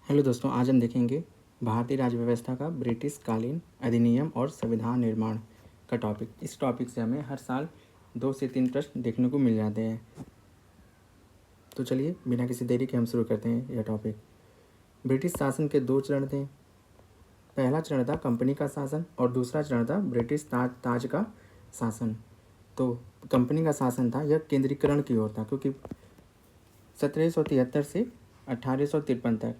Hello दोस्तों, आज हम देखेंगे भारतीय राज्य व्यवस्था का ब्रिटिश कालीन अधिनियम और संविधान निर्माण का टॉपिक। इस टॉपिक से हमें हर साल 2 से 3 प्रश्न देखने को मिल जाते हैं। तो चलिए बिना किसी देरी के हम शुरू करते हैं यह टॉपिक। ब्रिटिश शासन के 2 चरण थे। पहला चरण था कंपनी का शासन और दूसरा चरण था ब्रिटिश ताज का शासन। तो कंपनी का शासन था, यह केंद्रीकरण की ओर था, क्योंकि 1773 से 1853 तक,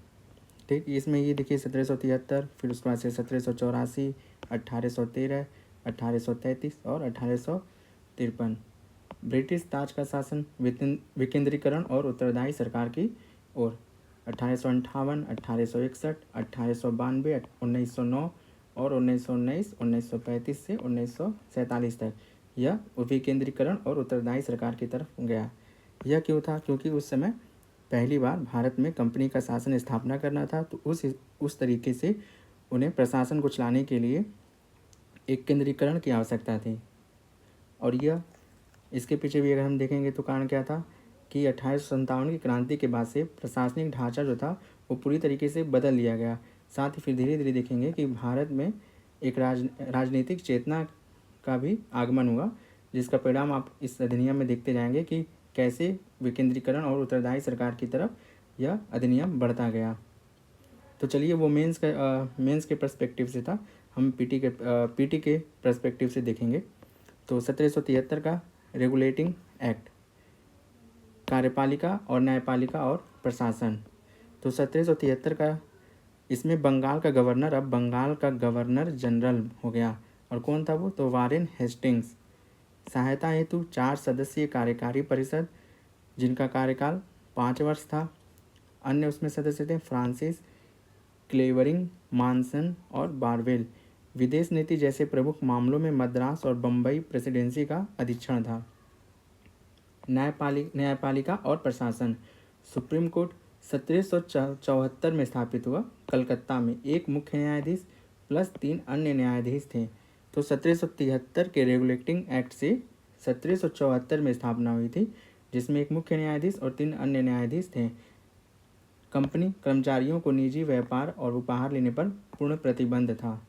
ठीक। इसमें ये देखिए 1773, फिर उसके बाद से 1784, 1813, 1833 और 1853। ब्रिटिश ताज का शासन विकेंद्रीकरण और उत्तरदायी सरकार की ओर 1858, 1861, 1892, 1909 और 1919, 1935 से 1947 तक यह विकेंद्रीकरण और उत्तरदायी सरकार की तरफ गया। यह क्यों था? क्योंकि उस समय पहली बार भारत में कंपनी का शासन स्थापना करना था, तो उस तरीके से उन्हें प्रशासन को चलाने के लिए एक केंद्रीकरण की आवश्यकता थी। और यह इसके पीछे भी अगर हम देखेंगे तो कारण क्या था कि 1857 की क्रांति के बाद से प्रशासनिक ढांचा जो था वो पूरी तरीके से बदल लिया गया। साथ ही फिर धीरे धीरे देखेंगे कि भारत में एक राजनीतिक चेतना का भी आगमन हुआ, जिसका परिणाम आप इस अधिनियम में देखते जाएंगे कि कैसे विकेंद्रीकरण और उत्तरदायी सरकार की तरफ यह अधिनियम बढ़ता गया। तो चलिए वो मेंस के पर्सपेक्टिव से था, हम पीटी के पर्सपेक्टिव से देखेंगे। तो 1773 का रेगुलेटिंग एक्ट, कार्यपालिका और न्यायपालिका और प्रशासन। तो 1773 का इसमें बंगाल का गवर्नर अब बंगाल का गवर्नर जनरल हो गया। और कौन था वो? तो वारेन हेस्टिंग्स। सहायता हेतु 4 सदस्यीय कार्यकारी परिषद, जिनका कार्यकाल 5 वर्ष था। अन्य उसमें सदस्य थे फ्रांसिस, क्लेवरिंग, मानसन और बारवेल। विदेश नीति जैसे प्रमुख मामलों में मद्रास और बम्बई प्रेसिडेंसी का अधीक्षण था। न्यायपालिका और प्रशासन। सुप्रीम कोर्ट 1774 में स्थापित हुआ। कलकत्ता में एक मुख्य न्यायाधीश प्लस 3 अन्य न्यायाधीश थे। तो 1773 के रेगुलेटिंग एक्ट से 1774 में स्थापना हुई थी, जिसमें एक मुख्य न्यायाधीश और 3 अन्य न्यायाधीश थे। कंपनी कर्मचारियों को निजी व्यापार और उपहार लेने पर पूर्ण प्रतिबंध था।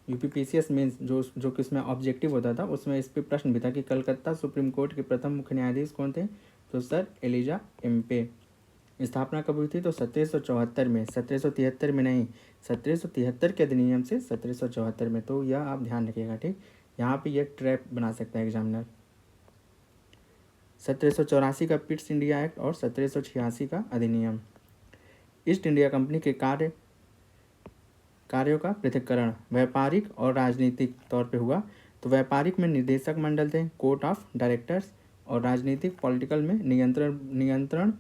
यूपीपीसीएस मेंस जो कि उसमें ऑब्जेक्टिव होता था, उसमें इस पे प्रश्न भी था कि कलकत्ता सुप्रीम कोर्ट के प्रथम मुख्य न्यायाधीश कौन थे? तो सर एलिजा एम्पे। स्थापना कब हुई थी? तो 1774 में, 1773 में नहीं, 1773 के अधिनियम से 1774 में। तो यह आप ध्यान रखिएगा, ठीक। यहाँ पे यह ट्रैप बना सकता है एग्जामिनर। 1784 का पिट्स इंडिया एक्ट और 1786 का अधिनियम। ईस्ट इंडिया कंपनी के कार्यों का पृथक्करण व्यापारिक और राजनीतिक तौर पे हुआ। तो व्यापारिक में निर्देशक मंडल थे, कोर्ट ऑफ डायरेक्टर्स, और राजनीतिक पॉलिटिकल में नियंत्रण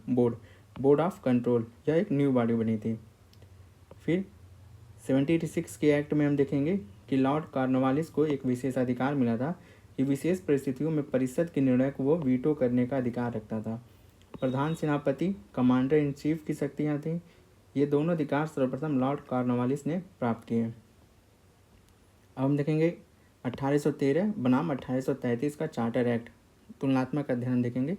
बोर्ड ऑफ कंट्रोल, यह एक न्यू बॉडी बनी थी। फिर 1786 के एक्ट में हम देखेंगे कि लॉर्ड कॉर्नवालिस को एक विशेष अधिकार मिला था कि विशेष परिस्थितियों में परिषद के निर्णय को वो वीटो करने का अधिकार रखता था। प्रधान सेनापति, कमांडर इन चीफ की शक्तियाँ थीं। ये दोनों अधिकार सर्वप्रथम लॉर्ड कॉर्नवालिस ने प्राप्त किए। अब हम देखेंगे 1813 बनाम 1833 का चार्टर एक्ट, तुलनात्मक अध्ययन देखेंगे।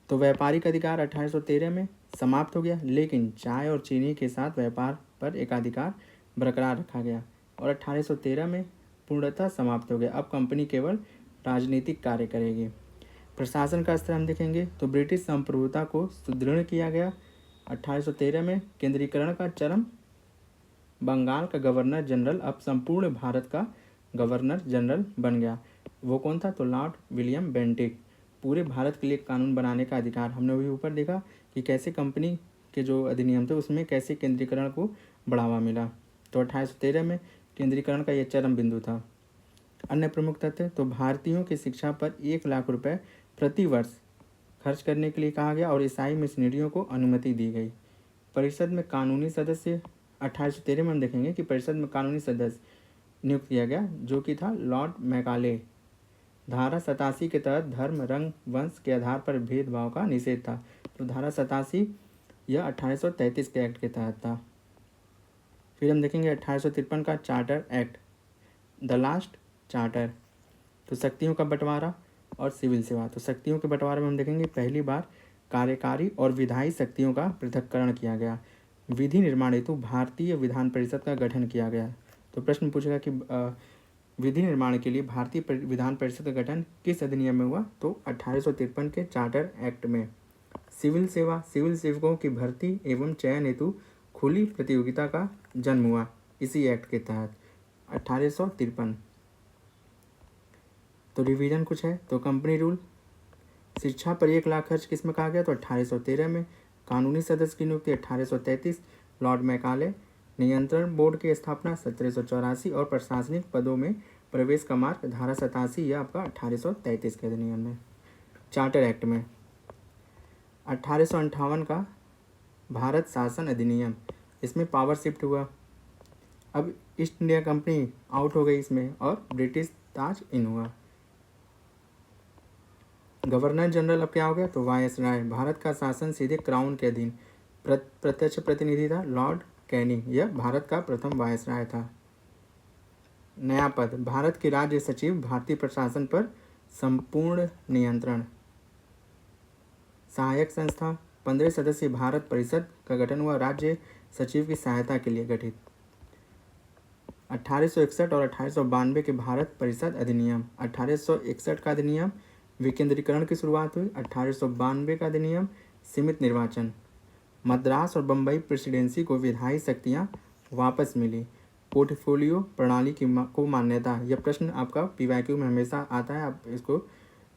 तो व्यापारिक अधिकार 1813 में समाप्त हो गया, लेकिन चाय और चीनी के साथ व्यापार पर एकाधिकार बरकरार रखा गया और 1813 में पूर्णतः समाप्त हो गया। अब कंपनी केवल राजनीतिक कार्य करेगी। प्रशासन का स्तर हम देखेंगे तो ब्रिटिश संप्रभुता को सुदृढ़ किया गया। 1813 में केंद्रीकरण का चरम। बंगाल का गवर्नर जनरल अब संपूर्ण भारत का गवर्नर जनरल बन गया। वो कौन था? तो लॉर्ड विलियम बेंटिक। पूरे भारत के लिए कानून बनाने का अधिकार। हमने वही ऊपर देखा कि कैसे कंपनी के जो अधिनियम थे उसमें कैसे केंद्रीकरण को बढ़ावा मिला। तो 1813 में केंद्रीकरण का यह चरम बिंदु था। अन्य प्रमुख तथ्य, तो भारतीयों की शिक्षा पर 1 लाख रुपए प्रति वर्ष खर्च करने के लिए कहा गया और ईसाई मिशनरियों को अनुमति दी गई। परिषद में कानूनी सदस्य 1813 में हम देखेंगे कि परिषद में कानूनी सदस्य नियुक्त किया गया, जो कि था लॉर्ड मैकाले। धारा 87 के तहत धर्म, रंग, वंश के आधार पर भेदभाव का निषेध था। तो धारा 87 यह 1833 के एक्ट के तहत था। फिर हम देखेंगे 1853 का charter act, the last charter. तो शक्तियों का बंटवारा और सिविल सेवा। तो शक्तियों के बंटवारे में हम देखेंगे पहली बार कार्यकारी और विधायी शक्तियों का पृथक्करण किया गया। विधि निर्माण हेतु भारतीय विधान परिषद का गठन किया गया। तो प्रश्न पूछेगा कि विधि निर्माण के लिए भारतीय विधान परिषद का गठन किस अधिनियम में हुआ? तो 1853 के चार्टर एक्ट में। सिविल सेवा, सिविल सेवकों की भर्ती एवं चयन हेतु खुली प्रतियोगिता का जन्म हुआ इसी एक्ट के तहत 1853। तो रिवीजन कुछ है तो कंपनी रूल, शिक्षा पर 1 लाख खर्च किस में कहा गया? तो 1813 में। कानूनी सदस्य की नियुक्ति 1833, लॉर्ड मैकाले। नियंत्रण बोर्ड की स्थापना 1784 और प्रशासनिक पदों में प्रवेश का मार्ग धारा 87 यह आपका 1833 के अधिनियम में। चार्टर एक्ट में 1858 का भारत शासन अधिनियम, इसमें पावर शिफ्ट हुआ। अब ईस्ट इंडिया कंपनी आउट हो गई इसमें और ब्रिटिश ताज इन हुआ। गवर्नर जनरल अब क्या हो गया? तो वायसराय। भारत का शासन सीधे क्राउन के अधीन। प्रत्यक्ष प्रतिनिधि था लॉर्ड कैनिंग, यह भारत का प्रथम वायसराय था। नया पद, भारत के राज्य सचिव, भारतीय प्रशासन पर संपूर्ण नियंत्रण। सहायक संस्था, 15 सदस्यीय भारत परिषद का गठन हुआ राज्य सचिव की सहायता के लिए गठित। 1861 और 1892 के भारत परिषद अधिनियम। 1861 का अधिनियम विकेंद्रीकरण की शुरुआत हुई। 1892 का अधिनियम सीमित निर्वाचन। मद्रास और बम्बई प्रेसिडेंसी को विधायी शक्तियाँ वापस मिली। पोर्टफोलियो प्रणाली को मान्यता, यह प्रश्न आपका पीवाईक्यू में हमेशा आता है, आप इसको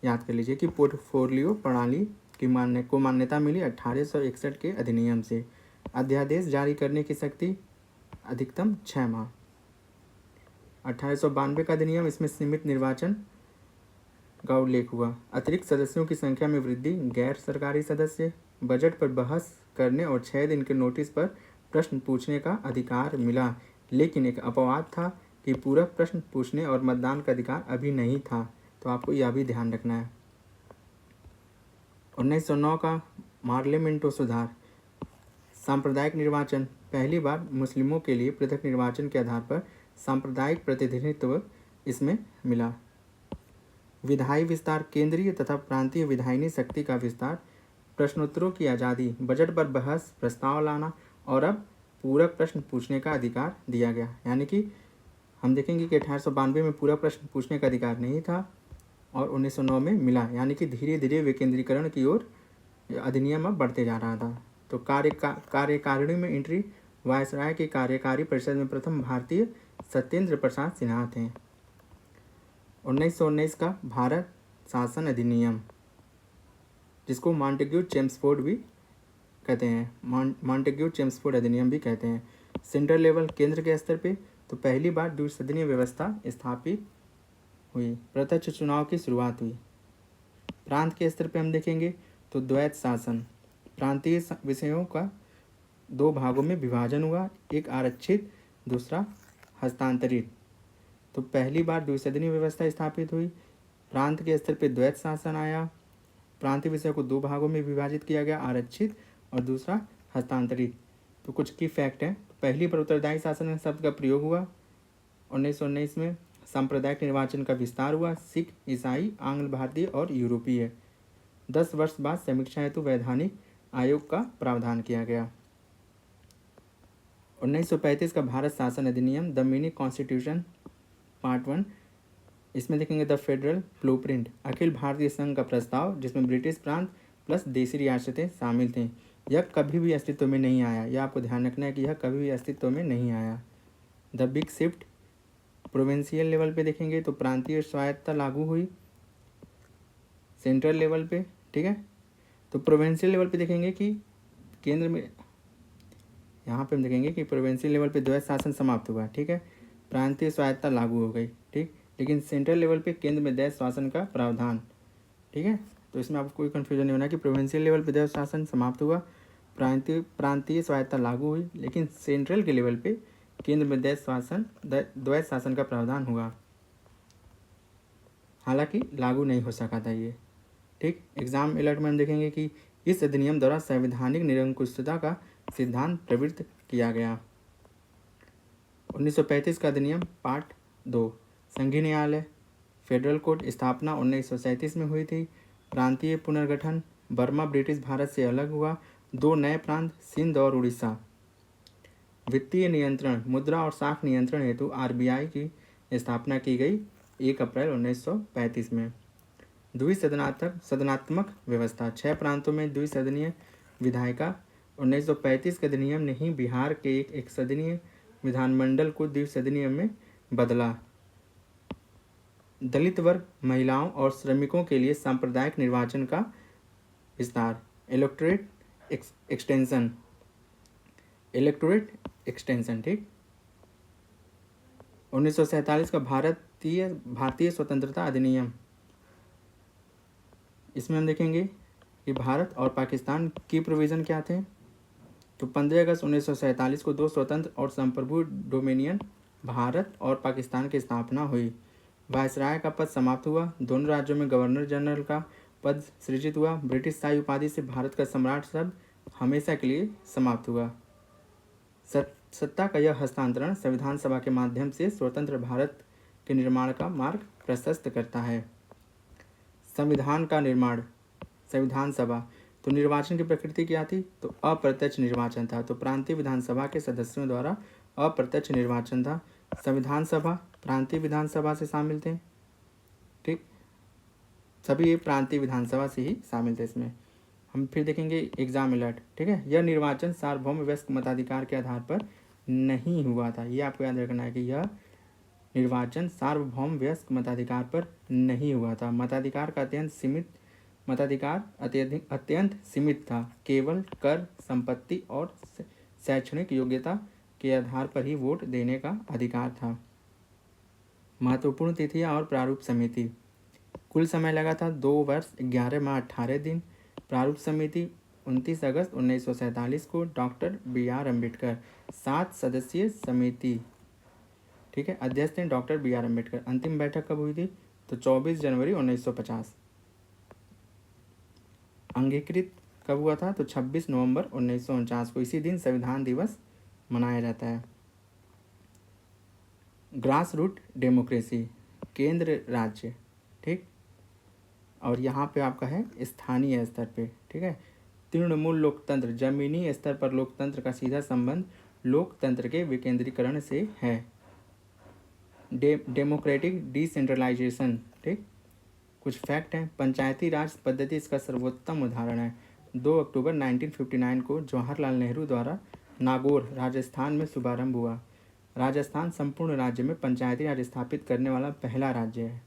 याद कर लीजिए कि पोर्टफोलियो प्रणाली की मान्यता मिली 1861 के अधिनियम से। अध्यादेश जारी करने की शक्ति अधिकतम 6 माह। 1892 का अधिनियम, इसमें सीमित निर्वाचन का उल्लेख हुआ। अतिरिक्त सदस्यों की संख्या में वृद्धि, गैर सरकारी सदस्य, बजट पर बहस करने और 6 दिन के नोटिस पर प्रश्न पूछने का अधिकार मिला, लेकिन एक अपवाद था कि पूरक प्रश्न पूछने और मतदान का अधिकार अभी नहीं था, तो आपको यह भी ध्यान रखना है। 1909 का पार्लियामेंटो सुधार, सांप्रदायिक निर्वाचन, पहली बार मुस्लिमों के लिए पृथक निर्वाचन के आधार पर सांप्रदायिक प्रतिनिधित्व इसमें मिला। विधायी विस्तार, केंद्रीय तथा प्रांतीय विधायिनी शक्ति का विस्तार, प्रश्नोत्तरों की आज़ादी, बजट पर बहस, प्रस्ताव लाना और अब पूरक प्रश्न पूछने का अधिकार दिया गया। यानी कि हम देखेंगे कि 1892 में पूरक प्रश्न पूछने का अधिकार नहीं था और 1909 में मिला, यानी कि धीरे धीरे विकेंद्रीकरण की ओर अधिनियम अब बढ़ते जा रहा था। तो कार्यकारिणी में एंट्री, वायसराय की कार्यकारी परिषद में प्रथम भारतीय सत्येंद्र प्रसाद सिन्हा थे। 1919 का भारत शासन अधिनियम, जिसको मॉन्टेग्यू चेम्सफोर्ड भी कहते हैं, मॉन्टेग्यू चेम्सफोर्ड अधिनियम भी कहते हैं। सेंट्रल लेवल, केंद्र के स्तर पे तो पहली बार द्विसदनीय व्यवस्था स्थापित हुई, प्रत्यक्ष चुनाव की शुरुआत हुई। प्रांत के स्तर पे हम देखेंगे तो द्वैत शासन, प्रांतीय विषयों का 2 भागों में विभाजन हुआ, एक आरक्षित, दूसरा हस्तांतरित। तो पहली बार द्विसदनीय व्यवस्था स्थापित हुई। प्रांत के स्तर पे द्वैत शासन आया, प्रांतीय विषयों को 2 भागों में विभाजित किया गया, आरक्षित और दूसरा हस्तांतरित। तो कुछ की फैक्ट हैं। पहली बार उत्तरदायी शासन शब्द का प्रयोग हुआ 1919 में। सांप्रदायिक निर्वाचन का विस्तार हुआ, सिख, ईसाई, आंग्ल भारतीय और यूरोपीय। 10 वर्ष बाद समीक्षा हेतु वैधानिक आयोग का प्रावधान किया गया। 1935 का भारत शासन अधिनियम, द मिनी कॉन्स्टिट्यूशन पार्ट 1, इसमें देखेंगे the federal blueprint, Akhil Bharatiya संघ का प्रस्ताव, जिसमें ब्रिटिश प्रांत प्लस देशी रियासतें शामिल थीं। यह कभी भी अस्तित्व में नहीं आया, यह आपको ध्यान रखना है कि यह कभी भी अस्तित्व में नहीं आया। The big shift, provincial level पे देखेंगे तो प्रांतीय स्वायत्तता लागू हुई सेंट्रल लेवल पे, ठीक है। तो प्रोविंशियल लेवल पे देखेंगे कि केंद्र में, यहाँ पे हम देखेंगे कि प्रोविंशियल लेवल पे द्वैत शासन समाप्त हुआ, ठीक है, प्रांतीय स्वायत्तता लागू हो गई, ठीक, लेकिन सेंट्रल लेवल पे केंद्र में द्वैत शासन का प्रावधान, ठीक है। तो इसमें आपको कोई कन्फ्यूजन नहीं होना कि प्रोविंशियल लेवल पे द्वैत शासन समाप्त हुआ, प्रांतीय स्वायत्तता लागू हुई, लेकिन सेंट्रल के लेवल पे केंद्र में द्वैत शासन का प्रावधान हुआ, हालांकि लागू नहीं हो सका था ये, ठीक। एग्जाम अलर्ट में हम देखेंगे कि इस अधिनियम द्वारा संवैधानिक निरंकुशता का सिद्धांत प्रवृत्त किया गया। 1935 का अधिनियम पार्ट 2, संघीय न्यायालय, फेडरल कोर्ट स्थापना 1937 में हुई थी। प्रांतीय पुनर्गठन, बर्मा ब्रिटिश भारत से अलग हुआ, 2 नए प्रांत, सिंध और उड़ीसा। वित्तीय नियंत्रण, मुद्रा और साख नियंत्रण हेतु आरबीआई की स्थापना की गई 1 अप्रैल 1935 में। सदनात्मक व्यवस्था, 6 प्रांतों में द्विसदनीय विधायिका। 1935 के अधिनियम ने ही बिहार के एक सदनीय विधानमंडल को द्विसदनीय में बदला। दलित वर्ग, महिलाओं और श्रमिकों के लिए सांप्रदायिक निर्वाचन का विस्तार। इलेक्टोरेट एक्सटेंशन ठीक। 1947 का भारतीय स्वतंत्रता अधिनियम, इसमें हम देखेंगे कि भारत और पाकिस्तान की प्रोविज़न क्या थे। तो 15 अगस्त 1947 को 2 स्वतंत्र और संप्रभु डोमिनियन भारत और पाकिस्तान की स्थापना हुई। वायसराय का पद समाप्त हुआ। दोनों राज्यों में गवर्नर जनरल का पद सृजित हुआ। ब्रिटिश शाही उपाधि से भारत का सम्राट शब्द हमेशा के लिए समाप्त हुआ। सत्ता का यह हस्तांतरण संविधान सभा के माध्यम से स्वतंत्र भारत के निर्माण का मार्ग प्रशस्त करता है। संविधान का निर्माण, संविधान सभा, तो निर्वाचन की प्रकृति क्या थी? तो अप्रत्यक्ष निर्वाचन था। तो प्रांतीय विधानसभा के सदस्यों द्वारा अप्रत्यक्ष निर्वाचन था। संविधान सभा प्रांतीय विधानसभा से शामिल थे ठीक, सभी ये प्रांतीय विधानसभा से ही शामिल थे। इसमें हम फिर देखेंगे एग्जाम अलर्ट ठीक है। यह निर्वाचन सार्वभौम वयस्क मताधिकार के आधार पर नहीं हुआ था। ये आपको याद रखना है कि यह निर्वाचन सार्वभौम वयस्क मताधिकार पर नहीं हुआ था। मताधिकार अत्यंत सीमित था। केवल कर, संपत्ति और शैक्षणिक योग्यता के आधार पर ही वोट देने का अधिकार था। महत्वपूर्ण तिथियां और प्रारूप समिति, कुल समय लगा था 2 वर्ष 11 माह 18 दिन। प्रारूप समिति 29 अगस्त 1947 को डॉक्टर BR अम्बेडकर, 7 सदस्यीय समिति ठीक है। अध्यक्ष थे डॉक्टर BR अम्बेडकर। अंतिम बैठक कब हुई थी? तो 24 जनवरी 1950। अंगीकृत कब हुआ था? तो 26 नवंबर 1949 को। इसी दिन संविधान दिवस मनाया जाता है। ग्रास रूट डेमोक्रेसी, केंद्र राज्य ठीक, और यहाँ पे आपका है स्थानीय स्तर पे ठीक है। तृणमूल लोकतंत्र, जमीनी स्तर पर लोकतंत्र का सीधा संबंध लोकतंत्र के विकेंद्रीकरण से है। डेमोक्रेटिक डिसेंट्रलाइजेशन ठीक। कुछ फैक्ट हैं। पंचायती राज पद्धति इसका सर्वोत्तम उदाहरण है। 2 अक्टूबर 1959 को जवाहरलाल नेहरू द्वारा नागौर, राजस्थान में शुभारंभ हुआ। राजस्थान संपूर्ण राज्य में पंचायती राज स्थापित करने वाला पहला राज्य है।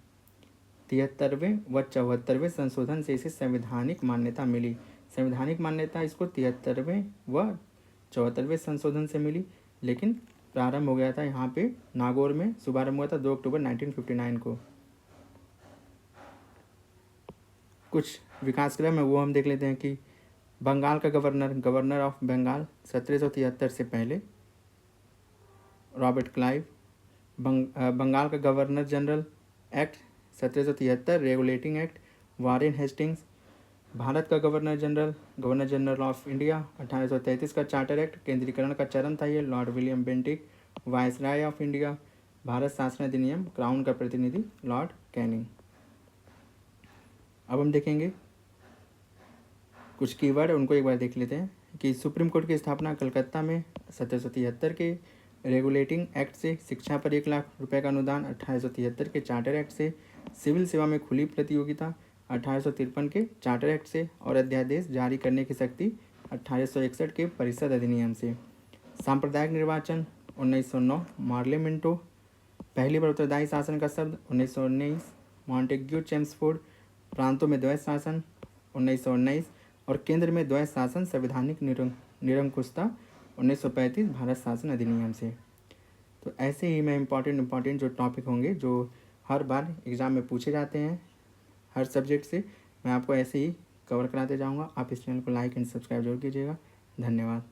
73वें व 74वें संशोधन से इसे संवैधानिक मान्यता मिली। संवैधानिक मान्यता इसको 73वें व 74वें संशोधन से मिली, लेकिन प्रारंभ हो गया था यहाँ पे नागौर में, शुभारंभ हुआ था 2 अक्टूबर 1959 को। कुछ विकास क्रम है वो हम देख लेते हैं कि बंगाल का गवर्नर ऑफ बंगाल 1773 से पहले रॉबर्ट क्लाइव। बंगाल का governor general act 1773, regulating act Warren Hastings. Bharat का गवर्नर जनरल ऑफ इंडिया 1833 का चार्टर एक्ट, केंद्रीकरण का चरण था ये, Lord William Bentinck. Viceroy of India, Bharat शासन अधिनियम, क्राउन का प्रतिनिधि लॉर्ड कैनिंग। अब हम देखेंगे कुछ कीवर्ड, उनको एक बार देख लेते हैं कि सुप्रीम कोर्ट की स्थापना कलकत्ता में 1773 के रेगुलेटिंग एक्ट से, शिक्षा पर 1 लाख रुपए का अनुदान 1873 के चार्टर एक्ट से, सिविल सेवा में खुली प्रतियोगिता 1853 के चार्टर एक्ट से, और अध्यादेश जारी करने की शक्ति 1861 के परिषद अधिनियम से। सांप्रदायिक निर्वाचन 1909 मार्लिमेंटो। पहली बार उत्तरदायी शासन का शब्द 1919 मॉन्टेग्यू चेम्सफोर्ड। प्रांतों में द्वैत शासन 1919, और केंद्र में द्वैत शासन संवैधानिक निरंकुशता 1935 भारत शासन अधिनियम से। तो ऐसे ही मैं इम्पॉर्टेंट जो टॉपिक होंगे जो हर बार एग्ज़ाम में पूछे जाते हैं हर सब्जेक्ट से, मैं आपको ऐसे ही कवर कराते जाऊंगा। आप इस चैनल को लाइक एंड सब्सक्राइब जरूर कीजिएगा। धन्यवाद।